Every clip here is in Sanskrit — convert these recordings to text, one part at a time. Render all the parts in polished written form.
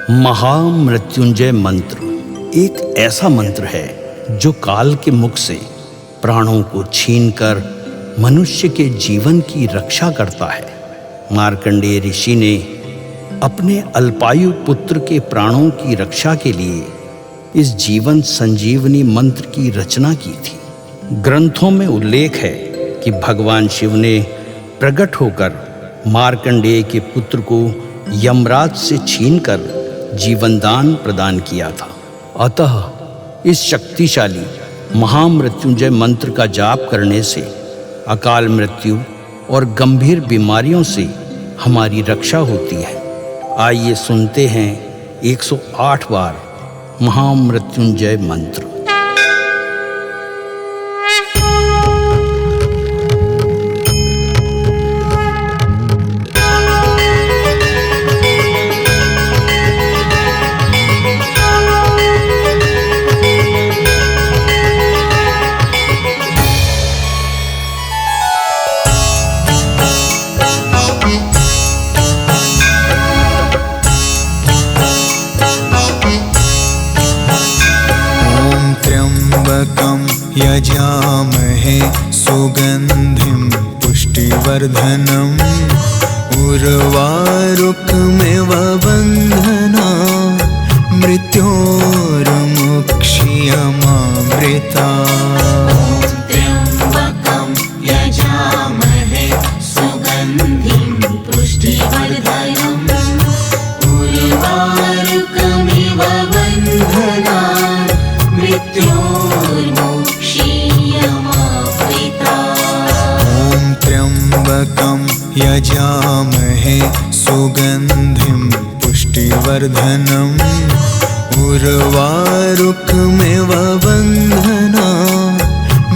महामृत्युंजय मंत्र एक ऐसा मंत्र है जो काल के मुख से प्राणों को छीनकर मनुष्य के जीवन की रक्षा करता है। मार्कंडेय ऋषि ने अपने अल्पायु पुत्र के प्राणों की रक्षा के लिए इस जीवन संजीवनी मंत्र की रचना की थी। ग्रंथों में उल्लेख है कि भगवान शिव ने प्रकट होकर मार्कंडेय के पुत्र को यमराज से छीनकर जीवनदान प्रदान किया था। अतः इस शक्तिशाली महामृत्युंजय मंत्र का जाप करने से अकाल मृत्यु और गंभीर बीमारियों से हमारी रक्षा होती है। आइए सुनते हैं 108 बार महामृत्युंजय मंत्र। यजामहे सुगंधिं पुष्टिवर्धनम् उर्वारुकमिव बन्धना मृत्योर्मुक्षीयमामृता। त्र्यम्बकं यजामहे सुगन्धिं पुष्टिवर्धनम् उर्वारुकमिव बन्धना त्र्यम्बकं यजामहे सुगन्धिं पुष्टिवर्धनम् उर्वारुकमिव बन्धना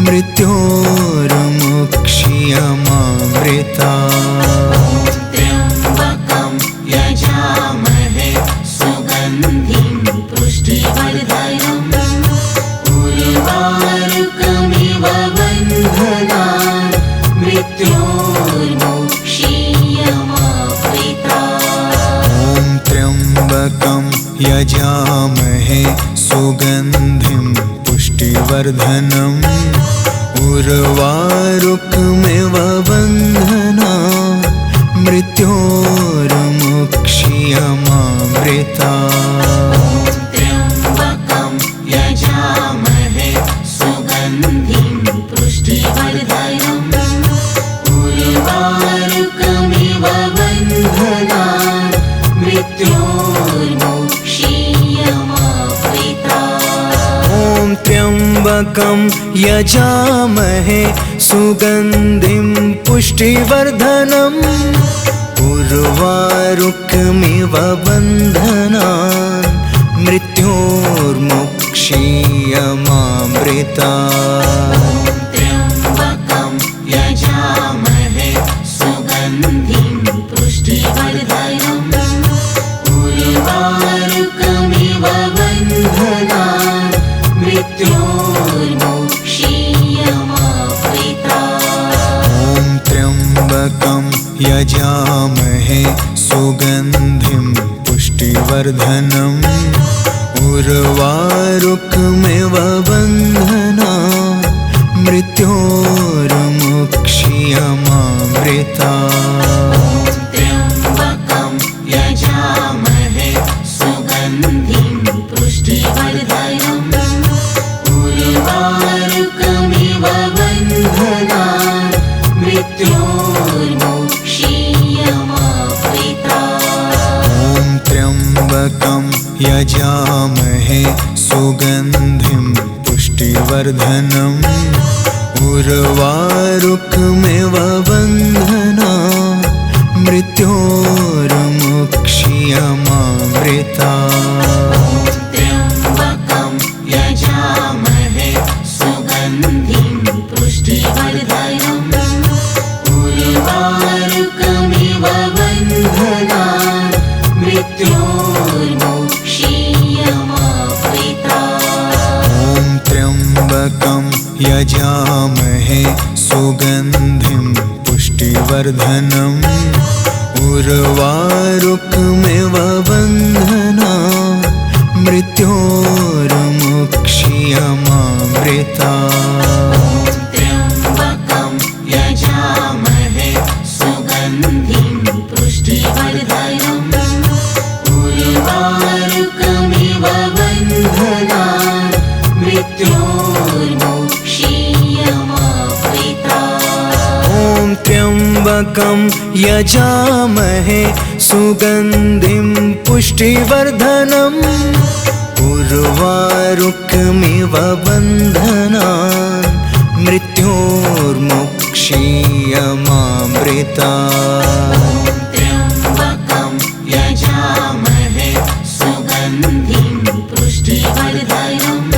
मृत्योर्मुक्षीयमामृता। त्र्यम्बकं यजामहे सुगन्धिं पुष्टिवर्धनम् उर्वारुकमिव बन्धना मृत्योर्मुक्षीयमामृता। त्र्यम्बकं यजामहे सुगन्धिं पुष्टिवर्धनम् उर्वारुकमिव बन्धना मृत्योर्मुक्षीयमामृता। त्र्यम्बकं यजामहे सुगन्धिं पुष्टिवर्धनम् उर्वारुकमिव बन्धना मृत्योर्मुक्षीयमामृता। त्र्यम्बकं यजामहे सुगन्धिं पुष्टिवर्धनम् उर्वारुकमिव बन्धना मृत्योर्मुक्षीयमामृता। त्र्यम्बकं यजामहे सुगन्धिं पुष्टिवर्धनम् उर्वारुकमिव बन्धना मृत्योर्मुक्षीयमामृता। त्र्यम्बकं यजामहे सुगन्धिं पुष्टिवर्धनम् उर्वारुकमिव बन्धना मृत्योर्मुक्षीयमामृता। त्र्यम्बकं यजामहे सुगन्धिं पुष्टिवर्धनम् उर्वारुकमिव बन्धना मृत्योर्मुक्षीयमामृता। त्र्यम्बकं यजामहे सुगन्धिं पुष्टिवर्धनम् उर्वारुकमिव बन्धना मृत्योर्मुक्षीयमामृता। त्र्यम्बकं यजामहे सुगन्धिं पुष्टिवर्धनम् उर्वारुकमिव बन्धना मृत्योर्मुक्षीयमामृता। त्र्यम्बकं यजामहे सुगन्धिं पुष्टिवर्धनम् उर्वारुकमिव बन्धना मृत्योर्मुक्षीयमामृता त्र्यम्बकं यजामहे सुगन्धिं पुष्टिवर्धनम् उर्वारुकमिव बन्धनान् मृत्योर्मुक्षीयमामृता ॐ त्र्यम्बकं यजामहे सुगन्धिं पुष्टिवर्धनम् उर्वारुकमिव बन्धनान् मृत्योर्मुक्षीयमामृता त्र्यम्बकं यजामहे सुगन्धिं पुष्टिवर्धनम्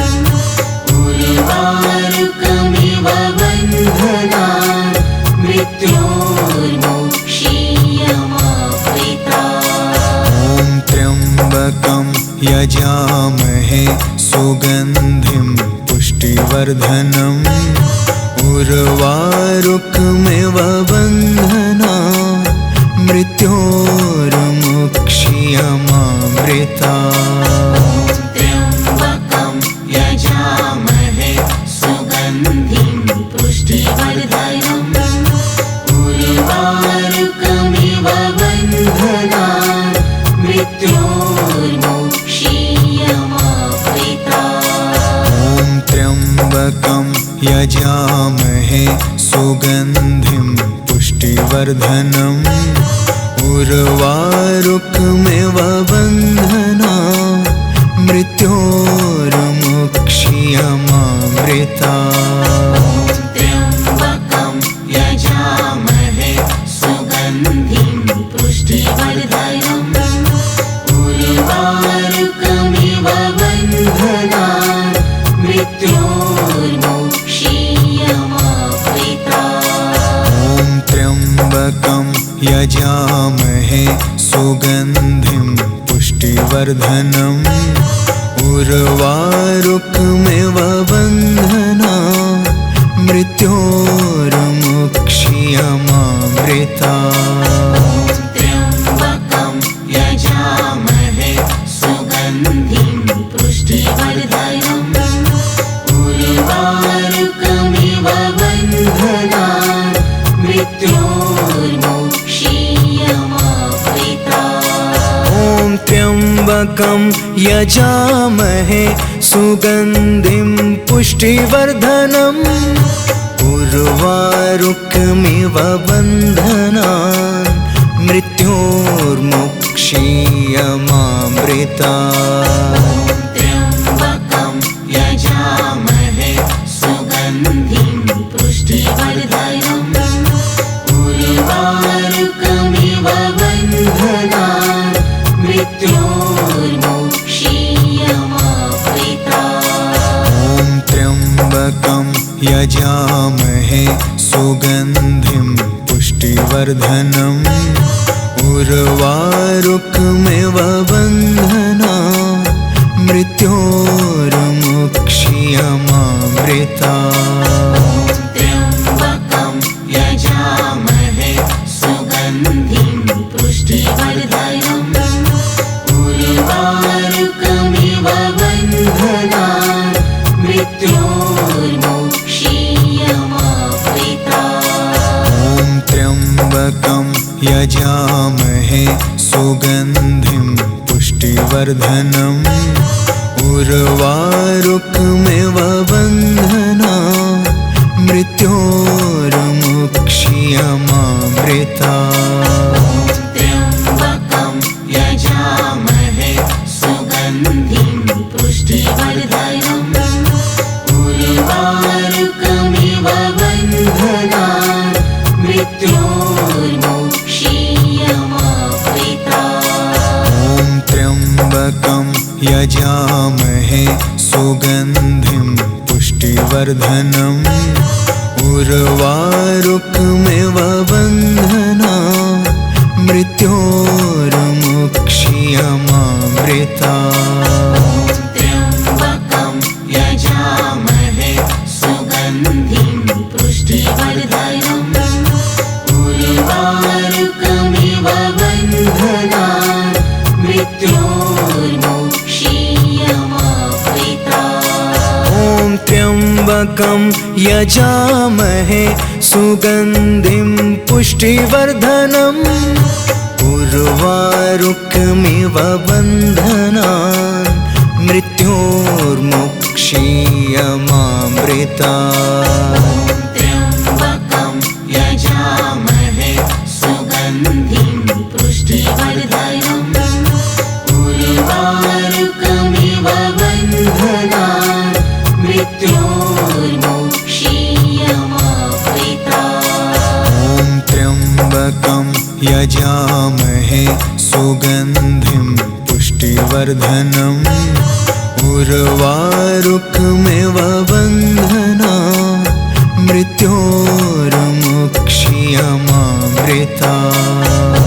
उर्वारुकमिव बन्धनान् मृत्योर्मुक्षीयमामृता ॐ त्र्यम्बकं यजामहे सुगन्धिं पुष्टिवर्धनम् उर्वारुकमिव बन्धनान् मृत्योर्मुक्षीयमामृता त्र्यम्बकं यजामहे सुगन्धिं पुष्टिवर्धनम् उर्वारुकमिव बन्धनान् मृत्योर्मुक्षीयमामृता ॐ त्र्यम्बकं यजामहे सुगन्धिं पुष्टिवर्धनम् उर्वारुकमिव बन्धनान् मृत्योर्मुक्षीयमामृता त्र्यम्बकं यजामहे सुगन्धिं पुष्टिवर्धनम् उर्वारुकमिव बन्धनान् मृत्योर्मुक्षीयमामृता ॐ त्र्यम्बकं यजामहे सुगन्धिं पुष्टिवर्धनम् उर्वारुकमिव बन्धनान् मृत्योर्मुक्षीयमामृता त्र्यम्बकं यजामहे सुगन्धिं पुष्टिवर्धनम् उर्वारुकमिव बन्धनान् मृत्योर्मुक्षीयमामृता ॐ त्र्यम्बकं यजामहे सुगन्धिं पुष्टिवर्धनम् उर्वारुकमिव बन्धनान् मृत्योर्मुक्षीयमामृता त्र्यम्बकं यजामहे सुगन्धिं पुष्टिवर्धनम् उर्वारुकमिव बन्धनान् मृत्योर्मुक्षीयमामृता ॐ त्र्यम्बकं यजामहे सुगन्धिं पुष्टिवर्धनम् उर्वारुकमिव बन्धनान् मृत्योर्मुक्षीयमामृता त्र्यम्बकं यजामहे सुगन्धिं पुष्टिवर्धनम् उर्वारुकमिव बन्धनान् मृत्योर्मुक्षीयमामृता ॐ त्र्यम्बकं यजामहे सुगन्धिं पुष्टिवर्धनम् उर्वारुकमिव बन्धनान् मृत्योर्मुक्षीयमामृता त्र्यम्बकं यजामहे सुगन्धिं पुष्टिवर्धनम् उर्वारुकमिव बन्धनान् मृत्योर्मुक्षीयमामृता ॐ त्र्यम्बकं यजामहे सुगन्धिं पुष्टिवर्धनम् उर्वारुकमिव बन्धनान् मृत्योर्मुक्षीयमामृता त्र्यम्बकं यजामहे सुगन्धिं पुष्टिवर्धनम् उर्वारुकमिव बन्धनान् मृत्योर्मोक्षीयमावृतात्। ॐ त्र्यम्बकं यजामहे सुगन्धिं पुष्टिवर्धनम् उर्वारुकमिव बन्धनान् मृत्योर्मोक्षीयमावृतात्। त्र्यम्बकं यजामहे सुगन्धिं पुष्टिवर्धनम् उर्वारुकमिव बन्धनान् मृत्योर्मोक्षीयमावृतात्। ॐ त्र्यम्बकं यजामहे सुगन्धिं पुष्टिवर्धनम् उर्वारुकमिव बन्धनान् मृत्योर्मोक्षीयमावृतात्।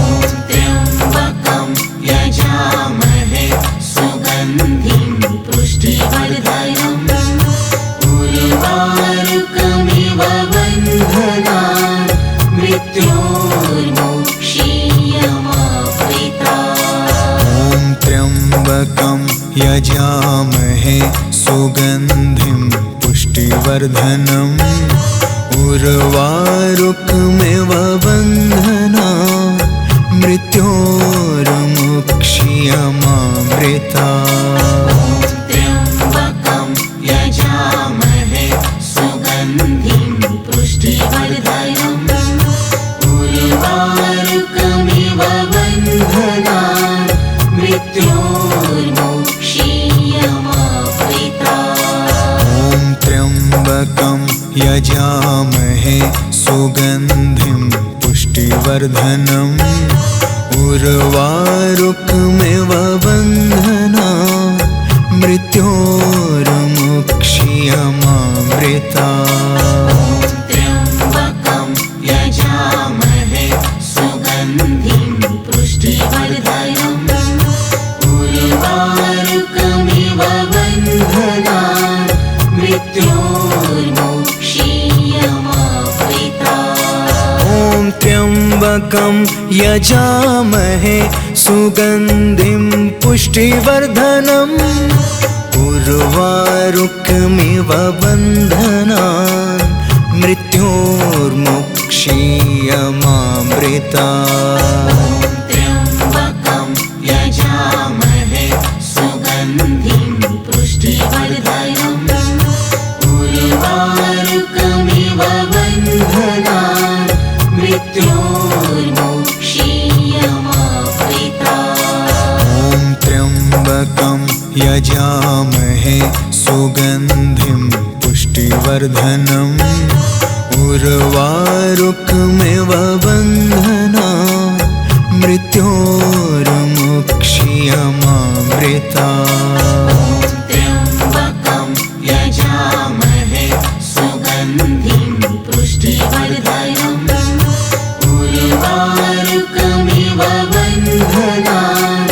त्र्यम्बकं यजामहे सुगन्धिं पुष्टिवर्धनम् उर्वारुकमिव बन्धनान् मृत्योर्मोक्षीयमावृतात्। ॐ त्र्यम्बकं यजामहे सुगन्धिं पुष्टिवर्धनम् उर्वारुकमिव बन्धनान् मृत्योर्मोक्षीयमावृतात्। त्र्यम्बकं यजामहे सुगन्धिं पुष्टिवर्धनम् उर्वारुकमिव बन्धनान् मृत्योर्मोक्षीयमावृतात्। ॐ त्र्यम्बकं यजामहे सुगन्धिं पुष्टिवर्धनम् उर्वारुकमिव बन्धनान् मृत्योर्मोक्षीयमावृतात्। त्र्यम्बकं यजामहे सुगन्धिं पुष्टिवर्धनम् उर्वारुकमिव बन्धनान् मृत्योर्मोक्षीयमावृतात्। ॐ त्र्यम्बकं यजामहे सुगन्धिं पुष्टिवर्धनम् उर्वारुकमिव बन्धनान् मृत्योर्मोक्षीयमावृतात्। त्र्यम्बकं यजामहे सुगन्धिं पुष्टिवर्धनम् उर्वारुकमिव बन्धनान् मृत्योर्मोक्षीयमावृतात्। ॐ त्र्यम्बकं यजामहे सुगन्धिं पुष्टिवर्धनम् उर्वारुकमिव बन्धनान् मृत्योर्मोक्षीयमावृतात्। त्र्यम्बकं यजामहे सुगन्धिं पुष्टिवर्धनम् उर्वारुकमिव बन्धनान्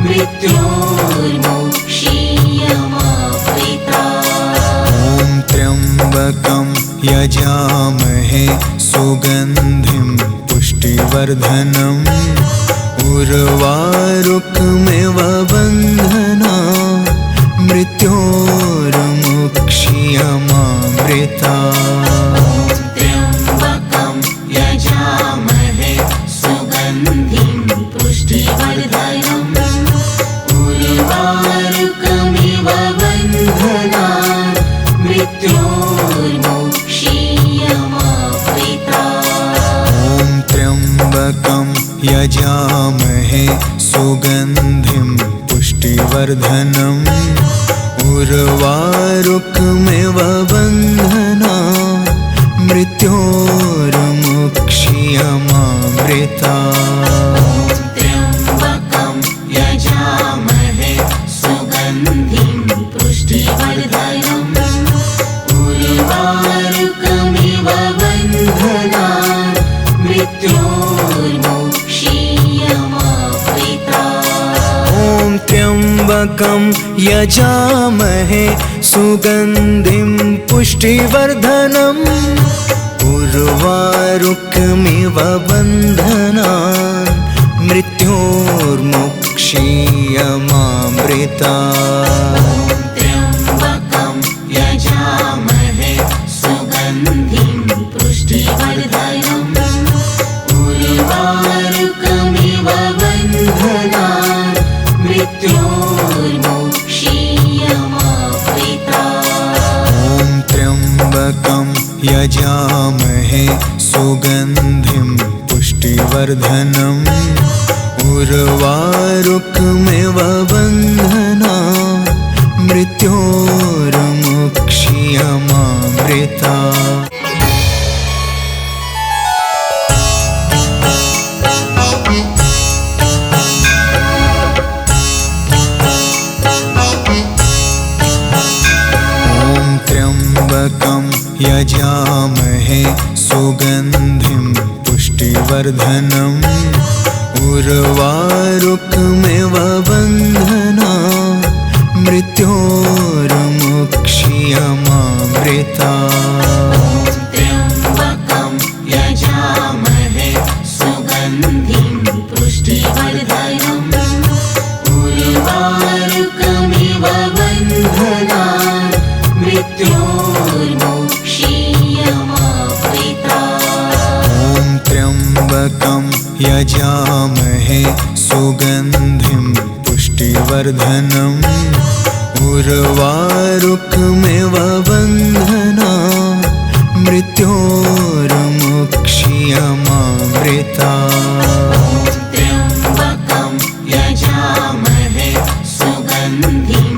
मृत्योर्मोक्षीयमावृतात्। ॐ त्र्यम्बकं यजामहे सुगन्धिं पुष्टिवर्धनम् उर्वारुकमिव बन्धनान् मृत्योर्मोक्षीयमावृतात्। त्र्यम्बकं यजामहे सुगन्धिं पुष्टिवर्धनम् उर्वारुकमिव बन्धनान् मृत्योर्मोक्षीयमावृतात्। ॐ त्र्यम्बकं यजामहे सुगन्धिं पुष्टिवर्धनम् उर्वारुकमिव बन्धनान् मृत्योर्मोक्षीयमावृतात्। त्र्यम्बकं यजामहे सुगन्धिं पुष्टिवर्धनम् उर्वारुकमिव बन्धनान् मृत्योर्मोक्षीयमावृतात्। ॐ त्र्यम्बकं यजामहे सुगन्धिं पुष्टिवर्धनम् उर्वारुकमिव बन्धनान् मृत्योर्मोक्षीयमावृतात्। मृत्योर्मुक्षीयमामृता त्र्यम्बकं यजामहे सुगन्धिं पुष्टिवर्धनम् उर्वारुकमिव बन्धनान् मृत्योर्मुक्षीयमामृता त्र्यम्बकं यजामहे सुगन्धिं पुष्टिवर्धनम् उर्वारुकमिव बन्धनान् मृत्योर्मुक्षीयमामृता त्र्यम्बकं यजामहे सुगन्धिं पुष्टिवर्धनम् उर्वारुकमिव बन्धनान् मृत्योर्मुक्षीयमामृता त्र्यम्बकं यजामहे सुगन्धिं पुष्टिवर्धनम् उर्वारुकमिव बन्धनान् मृत्योर्मुक्षीयमामृता त्र्यम्बकं यजामहे सुगन्धिं पुष्टिवर्धनम् उर्वारुकमिव बन्धनान् मृत्योर्मुक्षीयमामृता त्र्यम्बकं यजामहे सुगन्धिं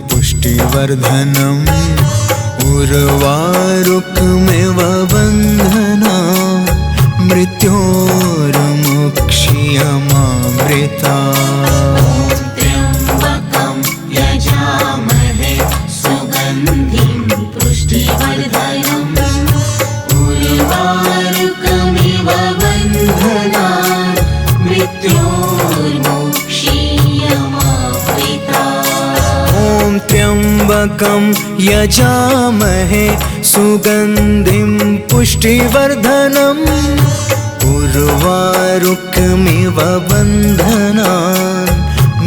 पुष्टिवर्धनम् उर्वारुकमिव बन्धनान् मृत्योर्मुक्षीयमामृता त्र्यम्बकं यजामहे सुगन्धिं पुष्टिवर्धनम् उर्वारुकमिव बन्धनान् मृत्योर्मुक्षीयमामृता त्र्यम्बकं यजामहे सुगन्धिं पुष्टिवर्धनम् उर्वारुकमिव बन्धनान्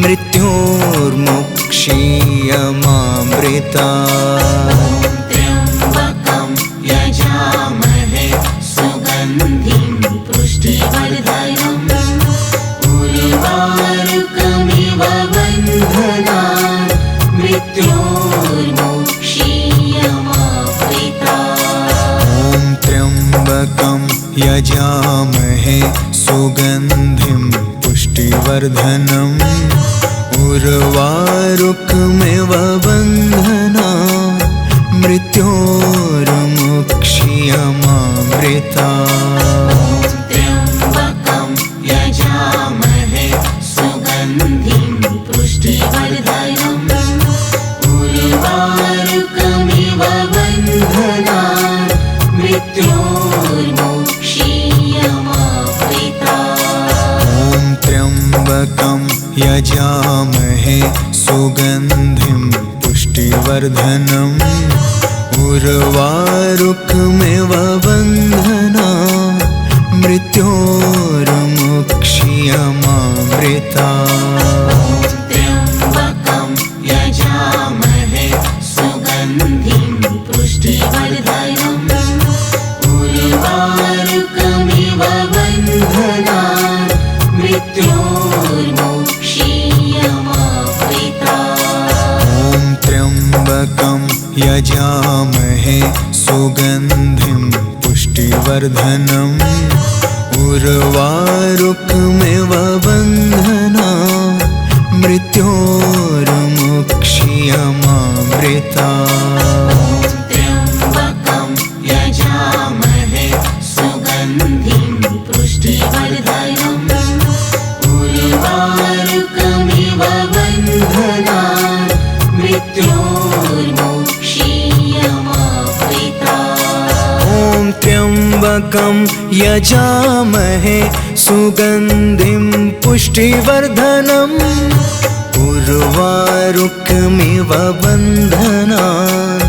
मृत्योर्मुक्षीयमामृता त्र्यम्बकं यजामहे सुगन्धिं पुष्टिवर्धनम् उर्वारुकमिव बन्धनान् मृत्योर्मुक्षीयमामृता त्र्यम्बकं यजामहे सुगन्धिं पुष्टिवर्धनम् उर्वारुकमिव बन्धनान् मृत्योर्मुक्षीयमामृता त्र्यम्बकं यजामहे सुगन्धिं पुष्टिवर्धनम् उर्वारुकमिव बन्धनान् मृत्योर्मुक्षीयमामृता त्र्यम्बकं यजामहे सुगन्धिं पुष्टिवर्धनम् उर्वारुकमिव बन्धनान् मृत्योर्मुक्षीयमामृता त्र्यम्बकं यजामहे सुगन्धिं पुष्टिवर्धनम् उर्वारुकमिव बन्धनान् मृत्योर्मुक्षीयमामृता त्र्यम्बकं यजामहे सुगन्धिं पुष्टिवर्धनम् उर्वारुकमिव बन्धनान् मृत्योर्मुक्षीयमामृता त्र्यम्बकं यजामहे सुगन्धिं पुष्टिवर्धनम् उर्वारुकमिव बन्धनान् मृत्योर्मुक्षीयमामृता त्र्यम्बकं यजामहे सुगन्धिं पुष्टिवर्धनम् उर्वारुकमिव बन्धनान् मृत्योर्मुक्षीयमामृता त्र्यम्बकं यजामहे सुगन्धिं पुष्टिवर्धनम् उर्वारुकमिव बन्धनान्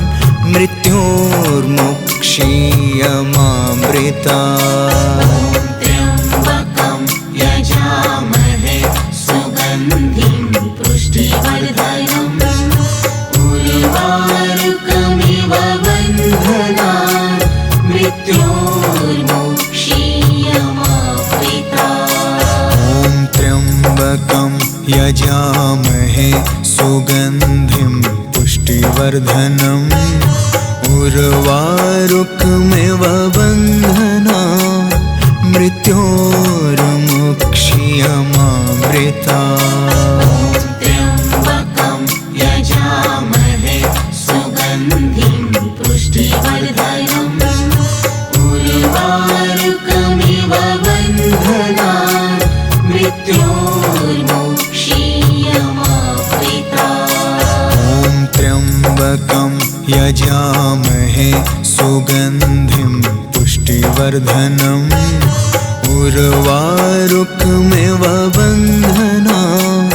मृत्योर्मुक्षीयमामृतात्। त्र्यम्बकं यजामहे सुगन्धिं पुष्टिवर्धनम् उर्वारुकमिव बन्धनान् मृत्योर्मुक्षीयमामृतात्। ॐ त्र्यम्बकं यजामहे सुगन्धिं पुष्टिवर्धनम् उर्वारुकमिव बन्धनान् मृत्योर्मुक्षीयमामृतात्। त्र्यम्बकं यजामहे सुगन्धिं पुष्टिवर्धनम् उर्वारुकमिव बन्धनान् मृत्योर्मुक्षीयमामृतात्। ॐ त्र्यम्बकं यजामहे सुगन्धिं पुष्टिवर्धनम् उर्वारुकमिव बन्धनान्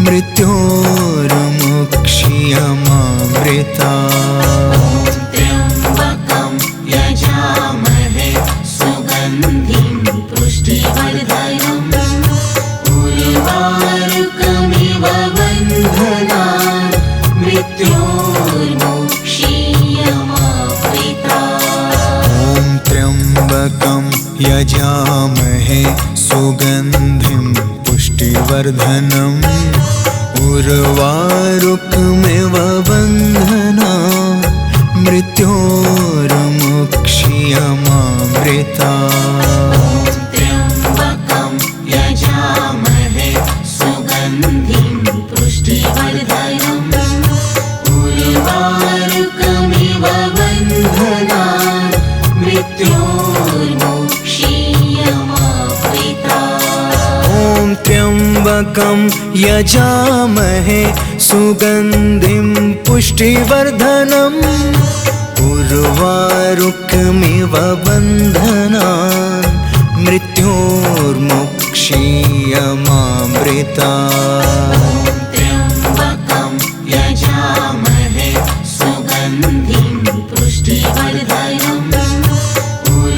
मृत्योर्मुक्षीयमामृतात्। त्र्यम्बकं यजामहे सुगन्धिं पुष्टिवर्धनम् उर्वारुकमिव बन्धनान् मृत्योर्मुक्षीयमामृतात्। ॐ त्र्यम्बकं यजामहे सुगन्धिं पुष्टिवर्धनम् उर्वारुकमिव बन्धनान् मृत्योर्मुक्षीयमामृतात्। त्र्यम्बकं यजामहे सुगन्धिं पुष्टिवर्धनम् उर्वारुकमिव बन्धनान् मृत्योर्मुक्षीयमामृतात्। ॐ त्र्यम्बकं यजामहे सुगन्धिं पुष्टिवर्धनम् उर्वारुकमिव बन्धनान् मृत्योर्मुक्षीयमामृतात्। त्र्यम्बकं यजामहे सुगन्धिं पुष्टिवर्धनम्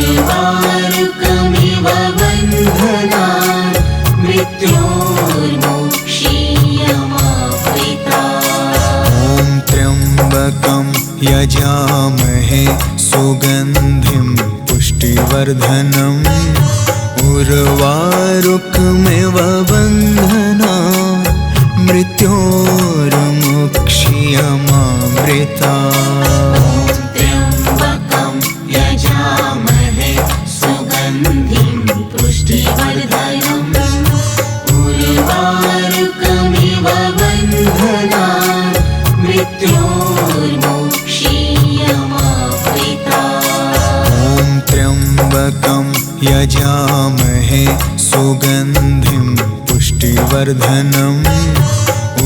उर्वारुकमिव बन्धनान् मृत्योर्मुक्षीयमामृतात्। ॐ त्र्यम्बकं यजामहे सुगन्धिं पुष्टिवर्धनम् उर्वारुकमिव बन्धनान् मृत्योर्मुक्षीयमामृतात्। त्र्यम्बकं यजामहे सुगन्धिं पुष्टिवर्धनम् उर्वारुकमिव बन्धनान् मृत्योर्मुक्षीयमामृतात्। ॐ त्र्यम्बकं यजामहे सुगन्धिं पुष्टिवर्धनम्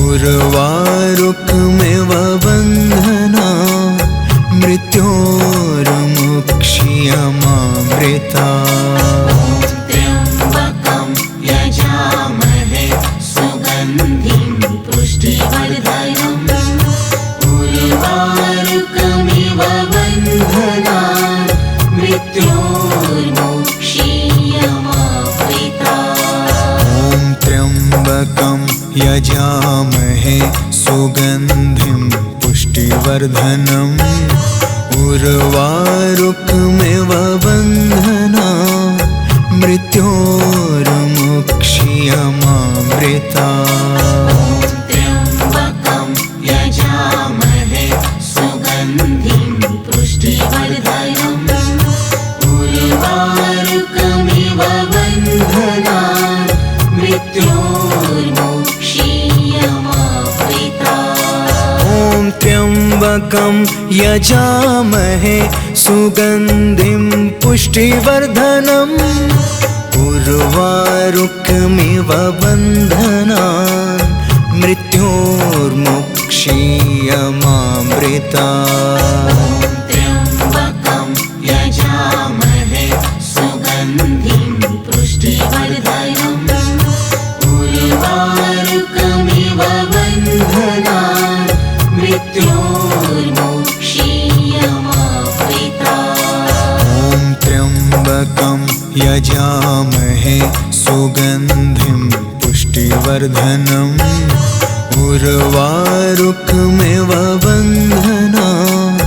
उर्वारुकमिव बन्धनान् मृत्योर्मुक्षीयमामृतात्। त्र्यम्बकं यजामहे सुगन्धिं पुष्टिवर्धनम् उर्वारुकमिव बन्धनान् मृत्योर्मुक्षीयमामृतात्। ॐ त्र्यम्बकं यजामहे सुगन्धिं पुष्टिवर्धनम् उर्वारुकमिव बन्धनान् मृत्योर्मुक्षीयमामृतात्। त्र्यम्बकं यजामहे सुगन्धिं पुष्टिवर्धनम् उर्वारुकमिव बन्धनान् मृत्योर्मुक्षीयमामृतात्। ॐ त्र्यम्बकं यजामहे सुगन्धिं पुष्टिवर्धनम् उर्वारुकमिव बन्धनान् मृत्योर्मुक्षीयमामृतात्। त्र्यम्बकं यजामहे यजामहे सुगन्धिं पुष्टिवर्धनम् उर्वारुकमिव बन्धनान्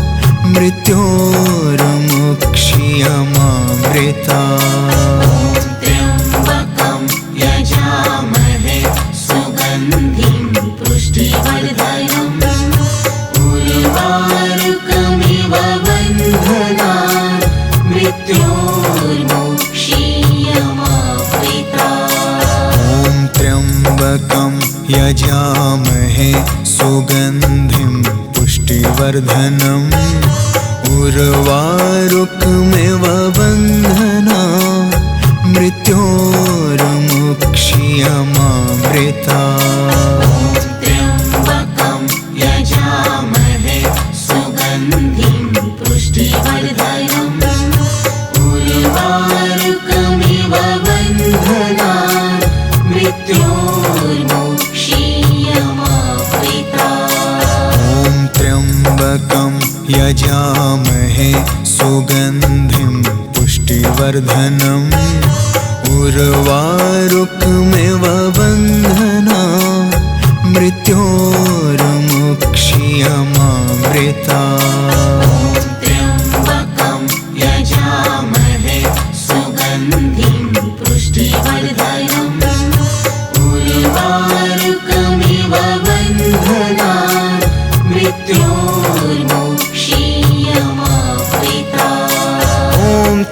मृत्योर्मुक्षीयमामृता त्र्यम्बकं यजामहे सुगन्धिं पुष्टिवर्धनम् उर्वारुकमिव बन्धनान् मृत्योर्मुक्षीयमामृता त्र्यम्बकं यजामहे सुगन्धिं पुष्टिवर्धनम् उर्वारुकमिव बन्धनान् मृत्योर्मुक्षीयमामृता त्र्यम्बकं यजामहे सुगन्धिं पुष्टिवर्धनम् उर्वारुकमिव बन्धनान् मृत्योर्मुक्षीयमामृता त्र्यम्बकं यजामहे सुगन्धिं पुष्टिवर्धनम् उर्वारुकमिव बन्धनान् मृत्योर्मुक्षीयमामृता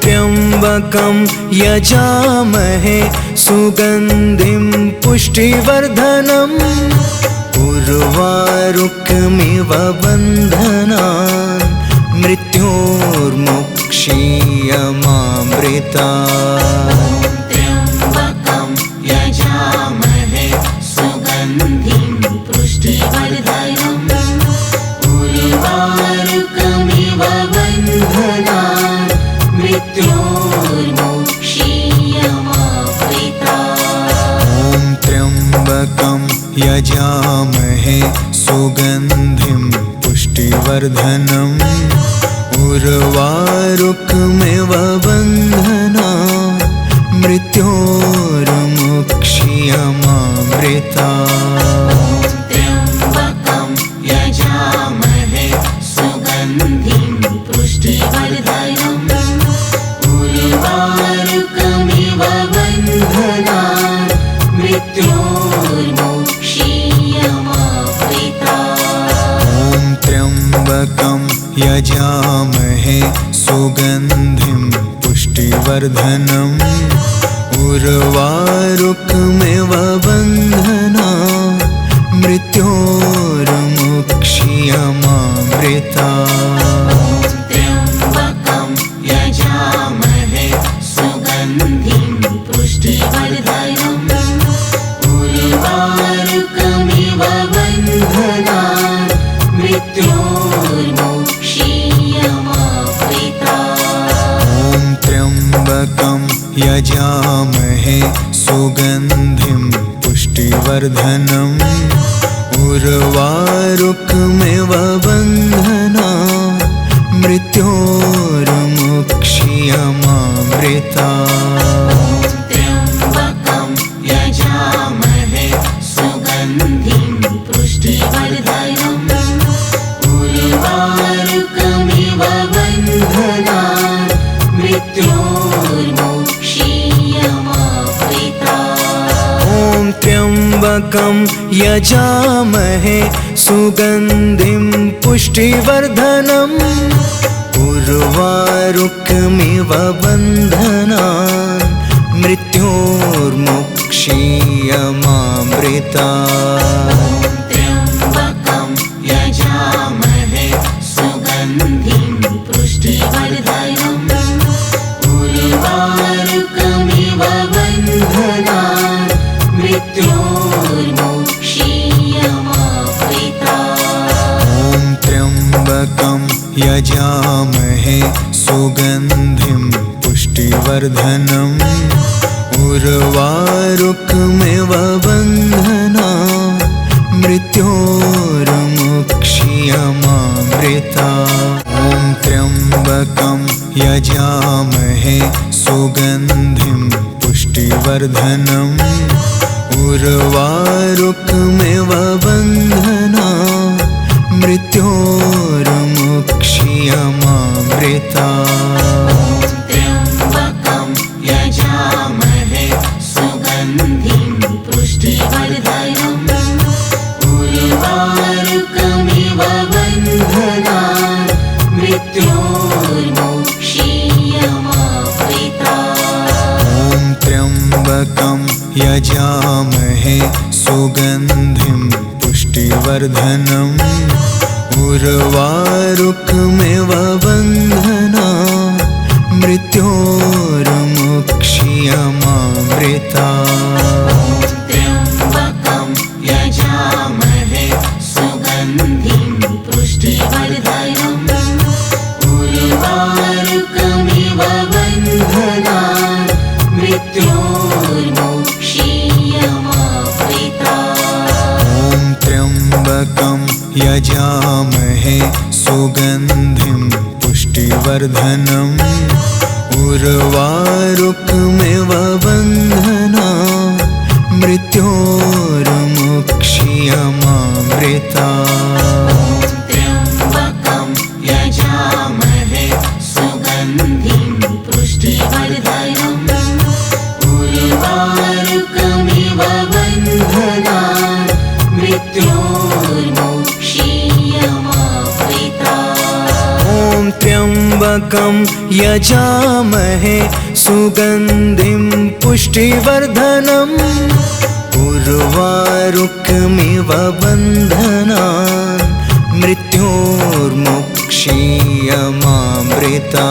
त्र्यम्बकं यजामहे सुगन्धिं पुष्टिवर्धनम् उर्वारुकमिव बन्धनान् मृत्योर्मुक्षीयमामृता त्र्यम्बकं यजामहे सुगन्धिं पुष्टिवर्धनम् उर्वारुकमिव बन्धनान् मृत्योर्मुक्षीयमामृता त्र्यम्बकं यजामहे सुगन्धिं पुष्टिवर्धनम् उर्वारुकमिव बन्धनान् मृत्योर्मुक्षीयमामृता त्र्यम्बकं यजामहे सुगन्धिं पुष्टिवर्धनम् उर्वारुकमिव बन्धनान् मृत्योर्मुक्षीयमामृता त्र्यम्बकं यजामहे सुगन्धिं पुष्टिवर्धनम् उर्वारुकमिव बन्धनान् मृत्योर्मुक्षीयमामृता त्र्यम्बकं यजामहे सुगन्धिं पुष्टिवर्धनम् उर्वारुकमिव बन्धनान् मृत्योर्मुक्षीयमामृता त्र्यम्बकं यजामहे सुगन्धिं पुष्टिवर्धनम् उर्वारुकमिव बन्धनान् मृत्योर्मुक्षीयमामृता त्र्यम्बकं यजामहे सुगन्धिं पुष्टिवर्धनम् उर्वारुकमिव बन्धनान् मृत्योर्मुक्षीयमामृता त्र्यम्बकं यजामहे सुगन्धिं पुष्टिवर्धनम् उर्वारुकमिव बन्धनान् मृत्योर्मुक्षीयमामृता त्र्यम्बकं यजामहे सुगन्धिं पुष्टिवर्धनम् उर्वारुकमिव बन्धनान् मृत्योर्मुक्षीयमामृता त्र्यम्बकं यजामहे सुगन्धिं पुष्टिवर्धनम् उर्वारुकमिव बन्धनान् मृत्योर्मुक्षीयमामृता त्र्यम्बकं यजामहे सुगन्धिं पुष्टिवर्धनम् उर्वारुकमिव बन्धनान् मृत्योर्मुक्षीयमामृता त्र्यम्बकं यजामहे सुगन्धिं पुष्टिवर्धनम् उर्वारुकमिव बन्धना मृत्योर्मुक्षीयमामृता त्र्यम्बकं यजामहे सुगन्धिं पुष्टिवर्धनम् उर्वारुकमिव बन्धनान् मृत्योर्मुक्षीयमामृता ॐ त्र्यम्बकं यजामहे सुगन्धिं पुष्टिवर्धनम् उर्वारुकमिव बन्धना मृत्योर्मुक्षीयमामृता त्र्यम्बकं यजामहे सुगन्धिं पुष्टिवर्धनम् उर्वारुकमिव बन्धनान् मृत्योर्मुक्षीयमामृता ॐ त्र्यम्बकं यजामहे सुगन्धिं पुष्टिवर्धनम् उर्वारुकमिव बन्धना मृत्योर्मुक्षीयमामृता त्र्यम्बकं यजामहे सुगन्धिं पुष्टिवर्धनम् उर्वारुकमिव बन्धनान् मृत्योर्मुक्षीयमामृता ॐ त्र्यम्बकं यजामहे सुगन्धिं पुष्टिवर्धनम् उर्वारुकमिव बन्धनान् मृत्योर्मुक्षीयमामृता